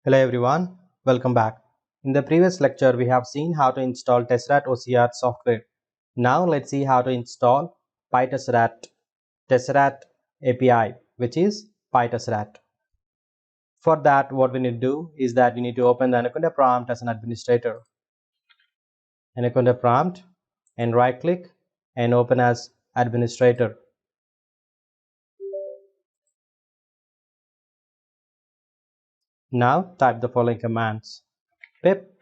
Hello everyone, welcome back. In the previous lecture, we have seen how to install Tesseract OCR software. Now let's see how to install Pytesseract API, which is Pytesseract. For that, what we need to do is that we need to open the Anaconda prompt as an administrator. Anaconda prompt and right click and open as administrator. Now type the following commands: pip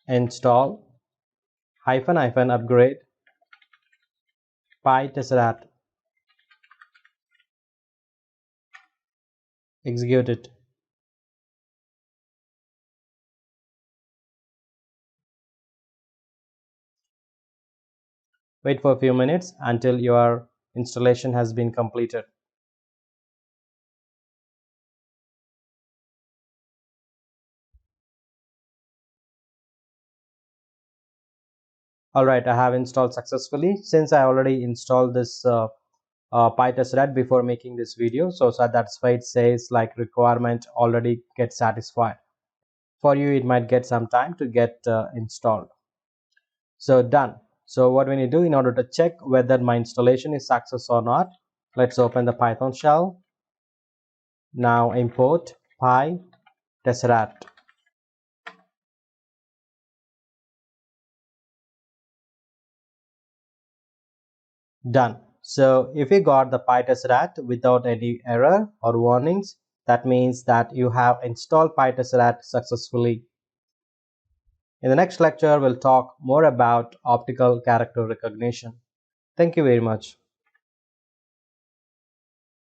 install --upgrade Pytesseract. Execute it. Wait for a few minutes until your installation has been completed. Alright, I have installed successfully. Since I already installed this Pytesseract before making this video, so that's why it says like requirement already get satisfied. For you, it might get some time to get installed. So done. So what we need to do in order to check whether my installation is success or not, let's open the Python shell. Now import Pytesseract. Done. So if you got the Pytesseract without any error or warnings, that means that you have installed Pytesseract successfully. In the next lecture, we'll talk more about optical character recognition. Thank you very much.